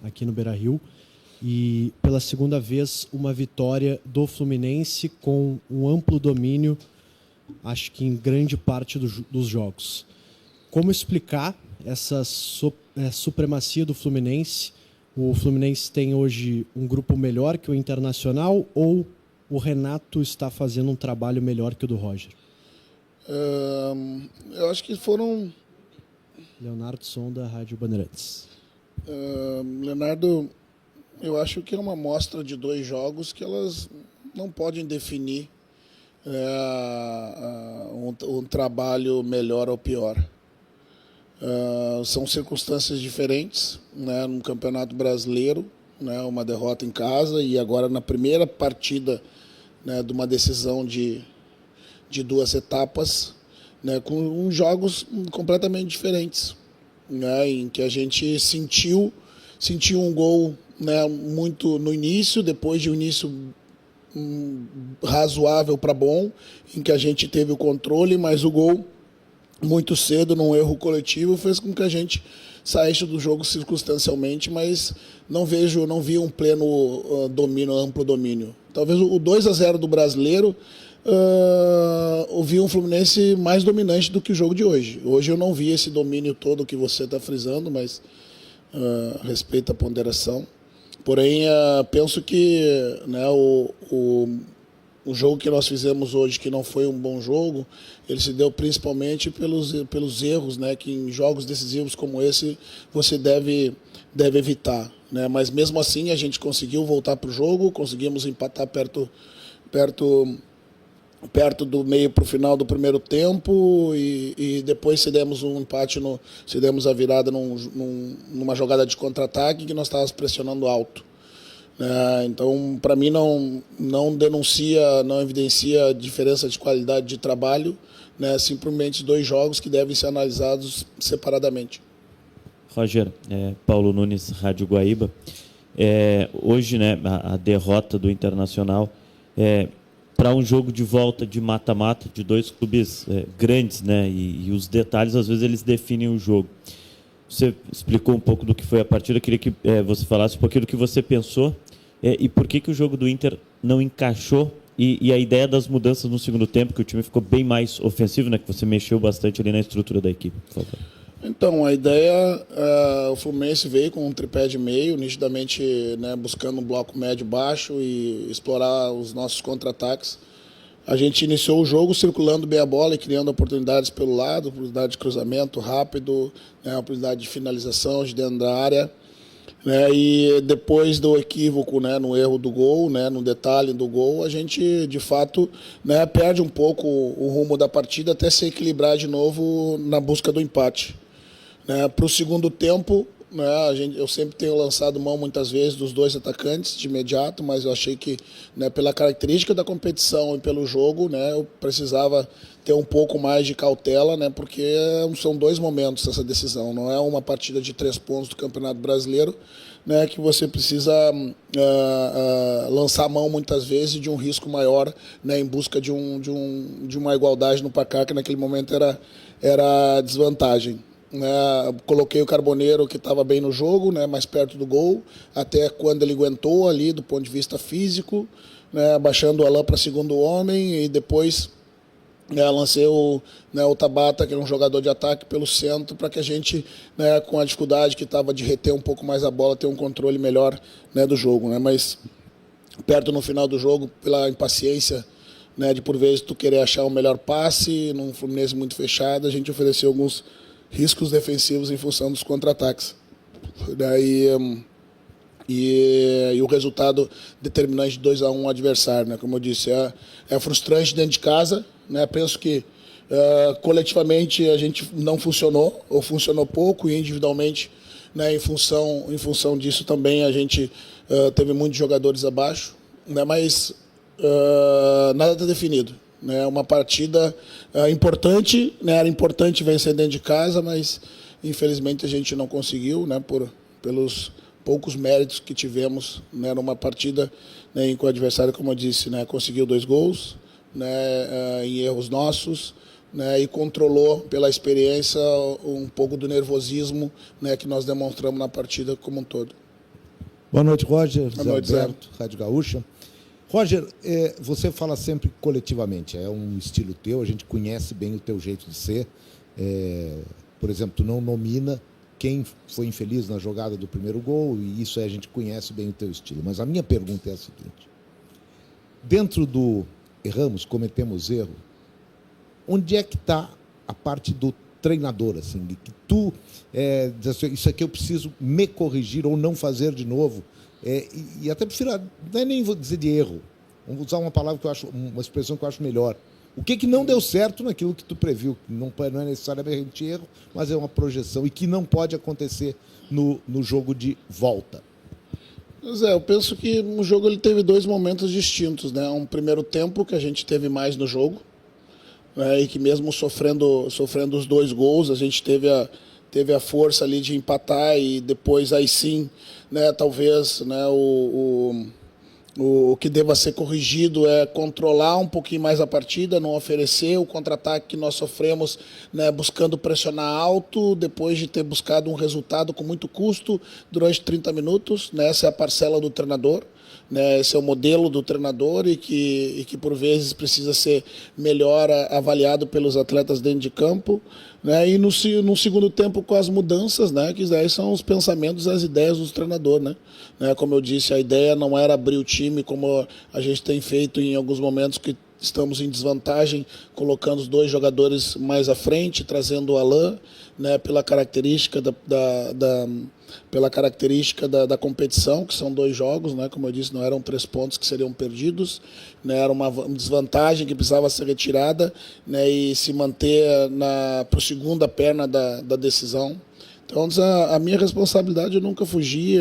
aqui no Beira-Rio. E pela segunda vez uma vitória do Fluminense com um amplo domínio, acho que em grande parte dos jogos. Como explicar essa supremacia do Fluminense? O Fluminense tem hoje um grupo melhor que o Internacional ou o Renato está fazendo um trabalho melhor que o do Roger? Eu acho que foram... Leonardo Sonda, Rádio Bandeirantes. Leonardo, eu acho que é uma amostra de 2 jogos que elas não podem definir um trabalho melhor ou pior. São circunstâncias diferentes, né, no Campeonato Brasileiro, né, uma derrota em casa e agora na primeira partida, né, de uma decisão de 2 etapas, né, com jogos completamente diferentes, né, em que a gente sentiu um gol, né, muito no início, depois de um início razoável para bom, em que a gente teve o controle, mas o gol muito cedo, num erro coletivo, fez com que a gente saísse do jogo circunstancialmente, mas não vi um pleno domínio, amplo domínio. Talvez o 2-0 do Brasileiro, eu vi um Fluminense mais dominante do que o jogo de hoje. Hoje eu não vi esse domínio todo que você está frisando, mas respeito a ponderação. Porém, penso que, né, o jogo que nós fizemos hoje, que não foi um bom jogo, ele se deu principalmente pelos erros, né, que em jogos decisivos como esse você deve evitar, né? Mas mesmo assim a gente conseguiu voltar para o jogo, conseguimos empatar perto do meio para o final do primeiro tempo e depois cedemos um empate, cedemos a virada numa jogada de contra-ataque que nós estávamos pressionando alto. Então, para mim, não denuncia, não evidencia diferença de qualidade de trabalho, né? Simplesmente 2 jogos que devem ser analisados separadamente. Roger, Paulo Nunes, Rádio Guaíba. Hoje, né, a derrota do Internacional para um jogo de volta de mata-mata de 2 clubes grandes, né, e os detalhes, às vezes, eles definem o jogo. Você explicou um pouco do que foi a partida, eu queria que você falasse um pouquinho do que você pensou e por que o jogo do Inter não encaixou e a ideia das mudanças no segundo tempo, que o time ficou bem mais ofensivo, né, que você mexeu bastante ali na estrutura da equipe, por favor. Então, a ideia, o Fluminense veio com um tripé de meio, nitidamente, né, buscando um bloco médio-baixo e explorar os nossos contra-ataques. A gente iniciou o jogo circulando bem a bola e criando oportunidades pelo lado, oportunidade de cruzamento rápido, né, oportunidade de finalização de dentro da área. Né, e depois do equívoco, né, no erro do gol, né, no detalhe do gol, a gente, de fato, né, perde um pouco o rumo da partida até se equilibrar de novo na busca do empate. Né, para o segundo tempo, né, eu sempre tenho lançado mão muitas vezes dos 2 atacantes de imediato, mas eu achei que, né, pela característica da competição e pelo jogo, né, eu precisava ter um pouco mais de cautela, né, porque são 2 momentos essa decisão. Não é uma partida de 3 pontos do Campeonato Brasileiro, né, que você precisa lançar mão muitas vezes de um risco maior, né, em busca de uma igualdade no placar, que naquele momento era desvantagem. Coloquei o Carboneiro, que estava bem no jogo, né, mais perto do gol, até quando ele aguentou ali do ponto de vista físico, né, baixando o Alain para segundo homem e depois lancei o Tabata, que é um jogador de ataque, pelo centro, para que a gente, né, com a dificuldade que estava de reter um pouco mais a bola, ter um controle melhor, né, do jogo. Né, mas perto no final do jogo, pela impaciência, né, de por vezes tu querer achar o melhor passe, num Fluminense muito fechado, a gente ofereceu alguns riscos defensivos em função dos contra-ataques. E o resultado determinante de 2-1 adversário, né? Como eu disse, é frustrante dentro de casa, né? Penso que coletivamente a gente não funcionou, ou funcionou pouco, e individualmente, né, em função disso também a gente teve muitos jogadores abaixo, né? Mas nada está definido. Né, uma partida importante, né, era importante vencer dentro de casa, mas infelizmente a gente não conseguiu, né, pelos poucos méritos que tivemos, né, numa partida, né, em que o adversário, como eu disse, né, conseguiu 2 gols, né, em erros nossos, né, e controlou pela experiência um pouco do nervosismo, né, que nós demonstramos na partida como um todo. Boa noite, Roger. Boa noite, Zé Alberto, Rádio Gaúcha. Roger, você fala sempre coletivamente, é um estilo teu, a gente conhece bem o teu jeito de ser. Por exemplo, tu não nomina quem foi infeliz na jogada do primeiro gol, e isso aí a gente conhece bem o teu estilo. Mas a minha pergunta é a seguinte: dentro do erramos, cometemos erro, onde é que está a parte do treinador, assim, de que tu diz assim, isso aqui eu preciso me corrigir ou não fazer de novo, e até prefiro, não é nem vou dizer de erro, vamos usar uma palavra que eu acho, uma expressão que eu acho melhor. O que não deu certo naquilo que tu previu? Não é necessariamente erro, mas é uma projeção e que não pode acontecer no jogo de volta. Zé, eu penso que o jogo ele teve dois momentos distintos, né? Um primeiro tempo que a gente teve mais no jogo, e que mesmo sofrendo os 2 gols, a gente teve a força ali de empatar e depois aí sim, né, talvez, né, o que deva ser corrigido é controlar um pouquinho mais a partida, não oferecer o contra-ataque que nós sofremos, né, buscando pressionar alto, depois de ter buscado um resultado com muito custo durante 30 minutos. Né, essa é a parcela do treinador. Né, esse é o modelo do treinador e que por vezes precisa ser melhor avaliado pelos atletas dentro de campo. Né, e no segundo tempo, com as mudanças, né, que daí são os pensamentos e as ideias do treinador. Né? Como eu disse, a ideia não era abrir o time como a gente tem feito em alguns momentos que estamos em desvantagem, colocando os 2 jogadores mais à frente, trazendo o Alain, né, pela característica da competição, que são 2 jogos, né, como eu disse, não eram 3 pontos que seriam perdidos, né, era uma desvantagem que precisava ser retirada, né, e se manter para a segunda perna da decisão. Então, a minha responsabilidade eu nunca fugi,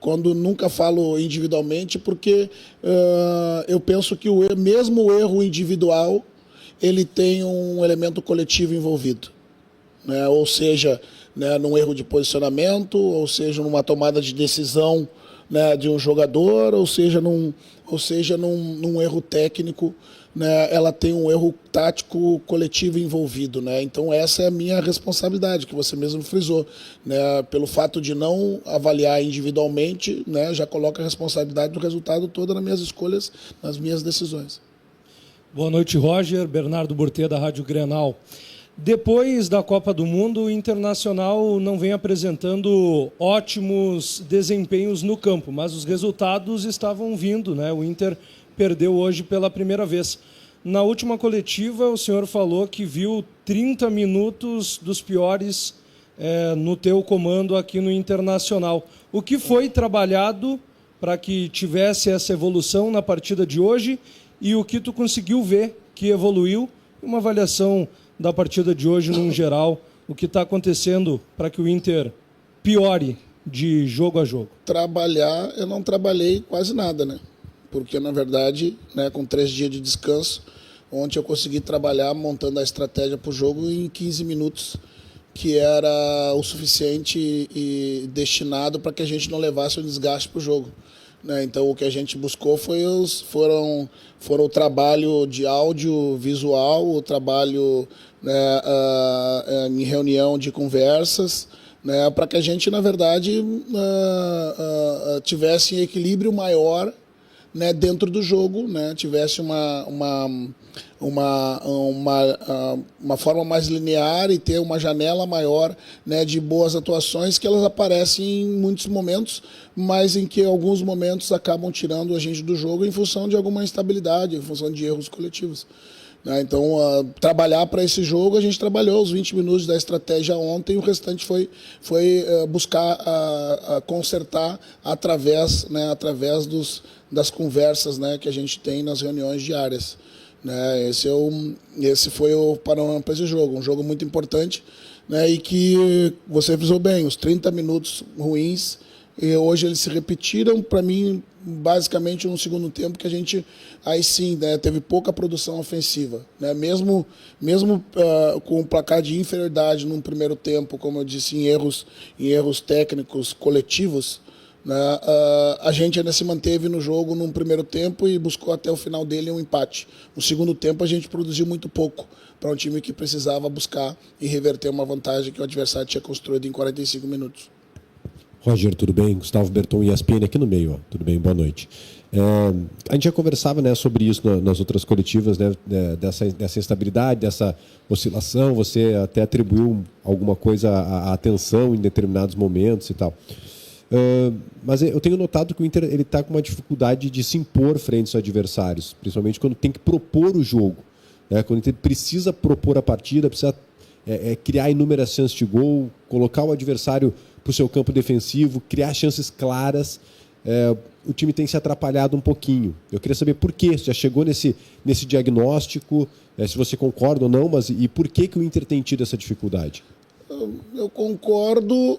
quando nunca falo individualmente, porque eu penso que mesmo o erro individual ele tem um elemento coletivo envolvido. Né? Ou seja, né, num erro de posicionamento, ou seja, numa tomada de decisão, né, de um jogador, ou seja, num erro técnico, né, ela tem um erro tático coletivo envolvido. Né? Então essa é a minha responsabilidade, que você mesmo frisou. Né? Pelo fato de não avaliar individualmente, né, já coloca a responsabilidade do resultado toda nas minhas escolhas, nas minhas decisões. Boa noite, Roger. Bernardo Burtê, da Rádio Grenal. Depois da Copa do Mundo, o Internacional não vem apresentando ótimos desempenhos no campo, mas os resultados estavam vindo, né? O Inter perdeu hoje pela primeira vez. Na última coletiva, o senhor falou que viu 30 minutos dos piores no teu comando aqui no Internacional. O que foi trabalhado para que tivesse essa evolução na partida de hoje e o que tu conseguiu ver que evoluiu? Uma avaliação da partida de hoje, num geral, o que está acontecendo para que o Inter piore de jogo a jogo? Trabalhar, eu não trabalhei quase nada, né? Porque, na verdade, né, com 3 dias de descanso, ontem eu consegui trabalhar montando a estratégia para o jogo em 15 minutos, que era o suficiente e destinado para que a gente não levasse um desgaste para o jogo. Né? Então, o que a gente buscou foram o trabalho de áudio, visual, o trabalho, né, em reunião de conversas, né, para que a gente, na verdade, tivesse um equilíbrio maior, né, dentro do jogo, né, tivesse uma forma mais linear e ter uma janela maior, né, de boas atuações, que elas aparecem em muitos momentos, mas em que alguns momentos acabam tirando a gente do jogo em função de alguma instabilidade, em função de erros coletivos. Então, trabalhar para esse jogo, a gente trabalhou os 20 minutos da estratégia ontem, e o restante foi buscar consertar através das conversas, né, que a gente tem nas reuniões diárias. Né? Esse foi o panorama para esse jogo, um jogo muito importante, né, e que você frisou bem, os 30 minutos ruins, e hoje eles se repetiram, para mim, basicamente no segundo tempo, que a gente, aí sim, né, teve pouca produção ofensiva. Né? Mesmo com o placar de inferioridade no primeiro tempo, como eu disse, em erros técnicos coletivos, né, a gente ainda se manteve no jogo num primeiro tempo e buscou até o final dele um empate. No segundo tempo a gente produziu muito pouco para um time que precisava buscar e reverter uma vantagem que o adversário tinha construído em 45 minutos. Roger, tudo bem? Gustavo Berton, ESPN aqui no meio. Ó. Tudo bem? Boa noite. A gente já conversava, né, sobre isso nas outras coletivas, né, dessa instabilidade, dessa oscilação. Você até atribuiu alguma coisa à atenção em determinados momentos e tal. Mas eu tenho notado que o Inter está com uma dificuldade de se impor frente aos adversários, principalmente quando tem que propor o jogo. Né? Quando o Inter precisa propor a partida, precisa criar inúmeras chances de gol, colocar o adversário para o seu campo defensivo, criar chances claras. O time tem se atrapalhado um pouquinho. Eu queria saber por quê. Você já chegou nesse diagnóstico, se você concorda ou não, mas e por que o Inter tem tido essa dificuldade? Eu concordo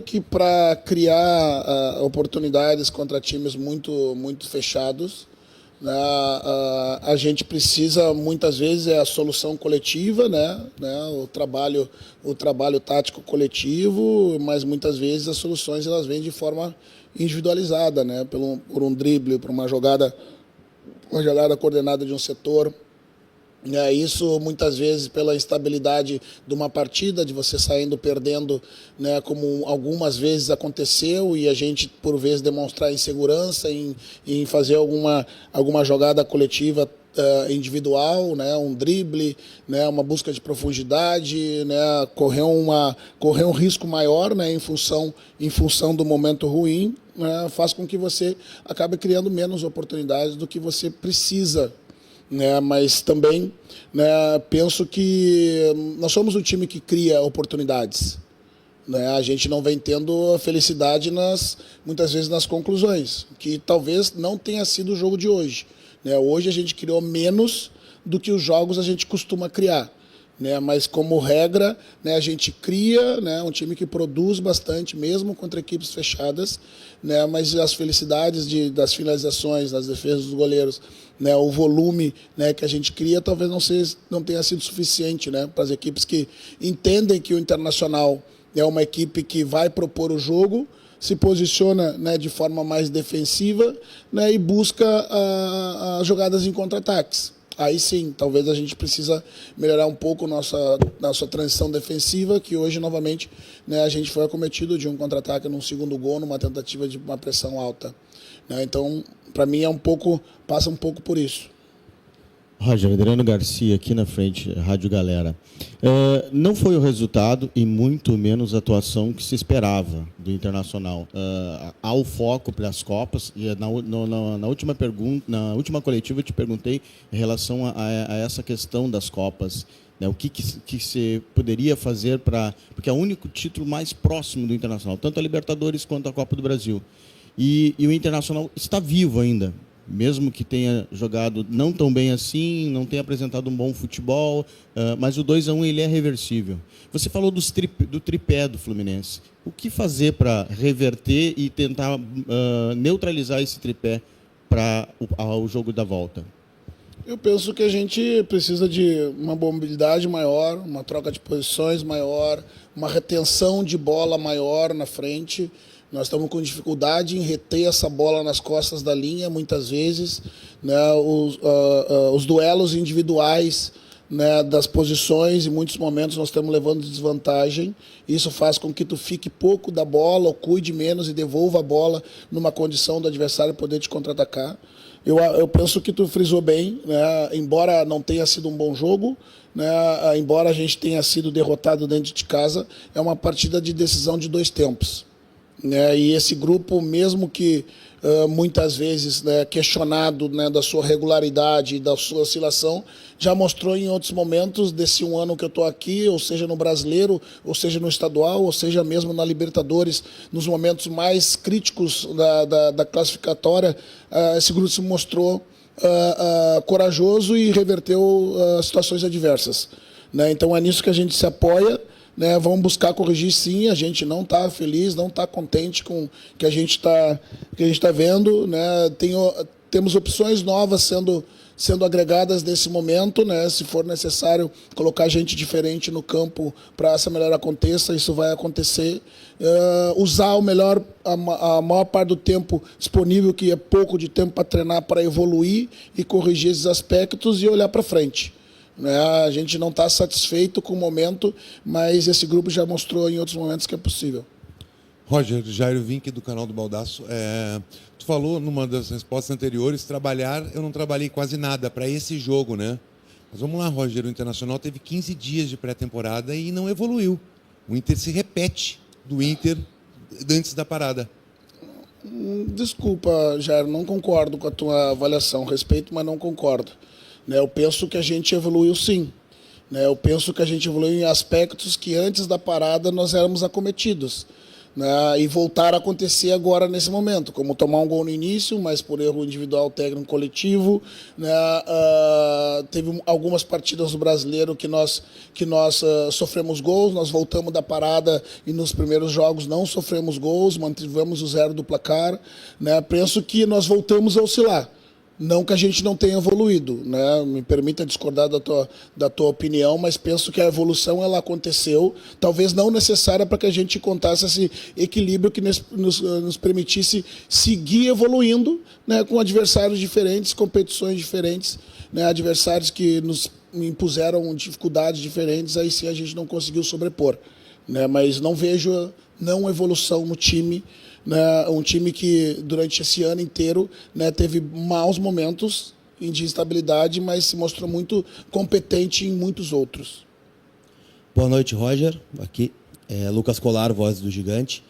que para criar oportunidades contra times muito, muito fechados, né, a gente precisa, muitas vezes, a solução coletiva, né, o trabalho tático coletivo, mas muitas vezes as soluções elas vêm de forma individualizada, né, por um drible, por uma jogada coordenada de um setor. Isso muitas vezes pela instabilidade de uma partida, de você saindo perdendo, né, como algumas vezes aconteceu, e a gente por vezes demonstrar insegurança em fazer alguma jogada coletiva individual, né, um drible, né, uma busca de profundidade, né, correr um risco maior, né, em função do momento ruim, né, faz com que você acabe criando menos oportunidades do que você precisa. Né, mas também, né, penso que nós somos um time que cria oportunidades. Né, a gente não vem tendo felicidade muitas vezes nas conclusões, que talvez não tenha sido o jogo de hoje. Né, hoje a gente criou menos do que os jogos a gente costuma criar. Né, mas como regra, né, a gente cria, né, um time que produz bastante, mesmo contra equipes fechadas, né, mas as felicidades das finalizações, das defesas dos goleiros, né, o volume, né, que a gente cria talvez não tenha sido suficiente, né, para as equipes que entendem que o Internacional é uma equipe que vai propor o jogo, se posiciona, né, de forma mais defensiva, né, e busca as jogadas em contra-ataques. Aí sim, talvez a gente precisa melhorar um pouco nossa transição defensiva, que hoje, novamente, né, a gente foi acometido de um contra-ataque num segundo gol, numa tentativa de uma pressão alta. Né, então, para mim, passa um pouco por isso. Roger, Adriano Garcia, aqui na frente, Rádio Galera. Não foi o resultado e muito menos a atuação que se esperava do Internacional. Há o foco para as Copas e na última pergunta, na última coletiva eu te perguntei em relação a essa questão das Copas. Né, o que se poderia fazer porque é o único título mais próximo do Internacional, tanto a Libertadores quanto a Copa do Brasil. E o Internacional está vivo ainda. Mesmo que tenha jogado não tão bem assim, não tenha apresentado um bom futebol, mas o 2-1 ele é reversível. Você falou do tripé do Fluminense. O que fazer para reverter e tentar neutralizar esse tripé para o jogo da volta? Eu penso que a gente precisa de uma mobilidade maior, uma troca de posições maior, uma retenção de bola maior na frente. Nós estamos com dificuldade em reter essa bola nas costas da linha, muitas vezes. Né, os duelos individuais, né, das posições, em muitos momentos nós estamos levando desvantagem. Isso faz com que tu fique pouco da bola, ou cuide menos e devolva a bola numa condição do adversário poder te contra-atacar. Eu penso que tu frisou bem, né, embora não tenha sido um bom jogo, né, embora a gente tenha sido derrotado dentro de casa, é uma partida de decisão de 2 tempos. Né, e esse grupo, mesmo que muitas vezes, né, questionado, né, da sua regularidade e da sua oscilação, já mostrou em outros momentos desse um ano que eu estou aqui, ou seja no Brasileiro, ou seja no Estadual, ou seja mesmo na Libertadores, nos momentos mais críticos da classificatória, esse grupo se mostrou corajoso e reverteu situações adversas. Né, então é nisso que a gente se apoia. Né, vamos buscar corrigir sim, a gente não está feliz, não está contente com o que a gente está vendo. Né, temos opções novas sendo agregadas nesse momento, né, se for necessário colocar gente diferente no campo para essa melhora aconteça, isso vai acontecer. Usar a maior parte do tempo disponível, que é pouco de tempo para treinar, para evoluir e corrigir esses aspectos e olhar para frente. A gente não está satisfeito com o momento, mas esse grupo já mostrou em outros momentos que é possível. Roger, Jairo Vink, do canal do Baldaço. Tu falou numa das respostas anteriores, trabalhar, eu não trabalhei quase nada para esse jogo, né? Mas vamos lá, Roger, o Internacional teve 15 dias de pré-temporada e não evoluiu. O Inter se repete do Inter antes da parada. Desculpa, Jair, não concordo com a tua avaliação. Respeito, mas não concordo. Eu penso que a gente evoluiu sim. Eu penso que a gente evoluiu em aspectos que antes da parada nós éramos acometidos. E voltar a acontecer agora nesse momento, como tomar um gol no início, mas por erro individual, técnico, coletivo. Teve algumas partidas do Brasileiro que nós sofremos gols, nós voltamos da parada e nos primeiros jogos não sofremos gols, mantivemos o 0 do placar. Penso que nós voltamos a oscilar. Não que a gente não tenha evoluído, Me permita discordar da tua opinião, mas penso que a evolução ela aconteceu, talvez não necessária para que a gente contasse esse equilíbrio que nos permitisse seguir evoluindo, com adversários diferentes, competições diferentes, adversários que nos impuseram dificuldades diferentes, aí sim a gente não conseguiu sobrepor. Mas não vejo não evolução no time. Um time que durante esse ano inteiro teve maus momentos de instabilidade, mas se mostrou muito competente em muitos outros. Boa noite, Roger. Aqui é Lucas Colar, voz do Gigante.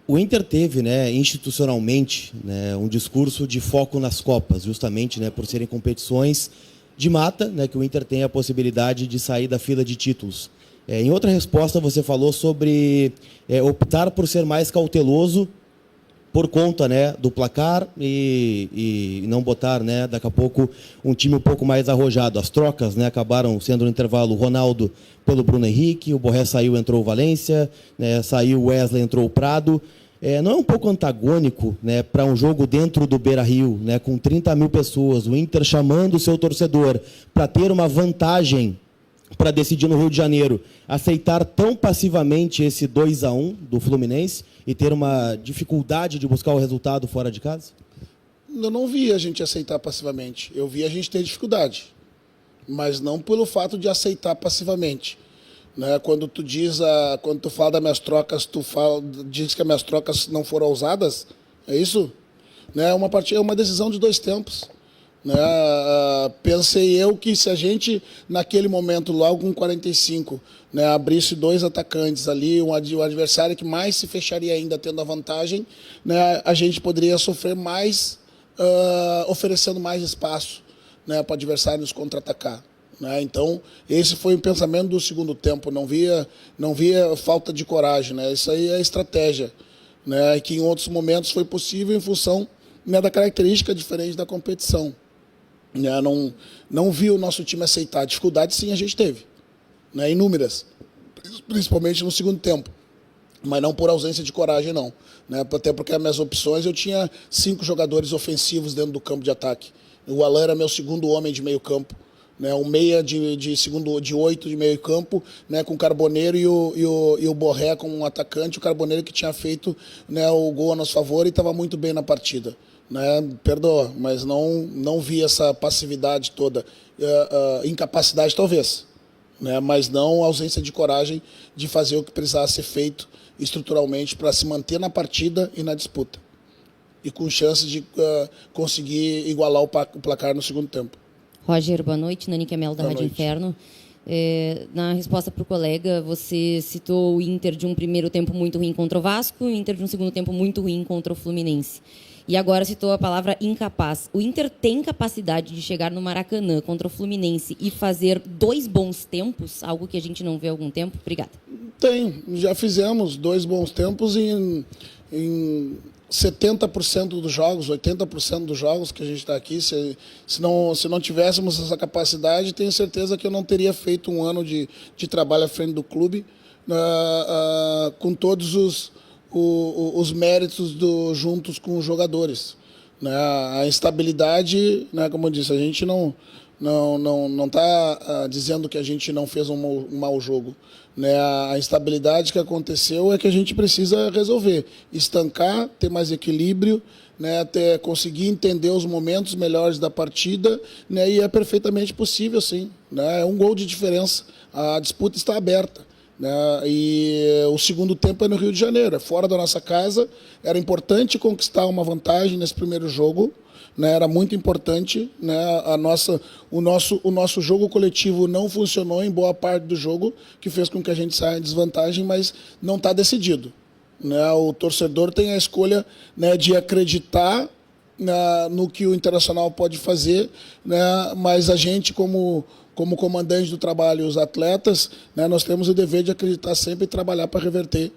O Inter teve, institucionalmente, um discurso de foco nas Copas, justamente por serem competições de mata, que o Inter tem a possibilidade de sair da fila de títulos. Em outra resposta, você falou sobre optar por ser mais cauteloso por conta do placar e não botar, daqui a pouco, um time um pouco mais arrojado. As trocas acabaram sendo no intervalo o Ronaldo pelo Bruno Henrique, o Borré saiu, entrou o Valência, saiu o Wesley, entrou o Prado. Não é um pouco antagônico para um jogo dentro do Beira-Rio, com 30 mil pessoas, o Inter chamando o seu torcedor para ter uma vantagem para decidir no Rio de Janeiro, aceitar tão passivamente esse 2-1 do Fluminense e ter uma dificuldade de buscar o resultado fora de casa? Eu não vi a gente aceitar passivamente. Eu vi a gente ter dificuldade, mas não pelo fato de aceitar passivamente. Quando tu fala das minhas trocas, diz que as minhas trocas não foram ousadas, é isso? É uma decisão de 2 tempos. Pensei eu que se a gente, naquele momento, logo com 45, abrisse 2 atacantes ali, o adversário que mais se fecharia ainda tendo a vantagem, a gente poderia sofrer mais, oferecendo mais espaço para o adversário nos contra-atacar. Então, esse foi o pensamento do segundo tempo, não via falta de coragem, isso aí é estratégia, que em outros momentos foi possível em função da característica diferente da competição. Não vi o nosso time aceitar. Dificuldades sim a gente teve, inúmeras, principalmente no segundo tempo, mas não por ausência de coragem não, até porque as minhas opções, eu tinha 5 jogadores ofensivos dentro do campo de ataque. O Alan era meu segundo homem de meio campo, o meia de 8 de meio campo, com o Carboneiro e o Borré como um atacante, o Carboneiro que tinha feito o gol a nosso favor e estava muito bem na partida. Perdoa, mas não vi essa passividade toda, incapacidade talvez, mas não ausência de coragem de fazer o que precisava ser feito estruturalmente para se manter na partida e na disputa, e com chance de conseguir igualar o placar no segundo tempo. Roger, boa noite. Nani Camelo, da Rádio Inferno. Na resposta para o colega, você citou o Inter de um primeiro tempo muito ruim contra o Vasco e o Inter de um segundo tempo muito ruim contra o Fluminense. E agora citou a palavra incapaz. O Inter tem capacidade de chegar no Maracanã contra o Fluminense e fazer 2 bons tempos, algo que a gente não vê há algum tempo? Obrigada. Tem, já fizemos 2 bons tempos em 70% dos jogos, 80% dos jogos que a gente está aqui. Se não tivéssemos essa capacidade, tenho certeza que eu não teria feito um ano de trabalho à frente do clube, com todos os méritos juntos com os jogadores. A instabilidade, como eu disse, a gente não está dizendo que a gente não fez um mau jogo. A instabilidade que aconteceu é que a gente precisa resolver, estancar, ter mais equilíbrio, conseguir entender os momentos melhores da partida, e é perfeitamente possível, sim. É um gol de diferença, a disputa está aberta. né? E o segundo tempo é no Rio de Janeiro, é fora da nossa casa. Era importante conquistar uma vantagem nesse primeiro jogo, né? Era muito importante, né? O nosso jogo coletivo não funcionou em boa parte do jogo, que fez com que a gente saia em desvantagem, mas não está decidido, né? O torcedor tem a escolha, né, de acreditar no que o Internacional pode fazer, né? Mas a gente, como comandante do trabalho e os atletas, né, nós temos o dever de acreditar sempre e trabalhar para reverter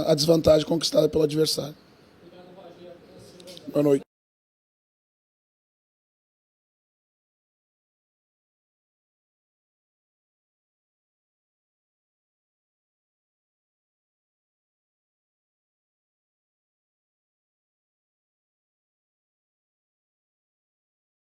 a desvantagem conquistada pelo adversário. Boa noite.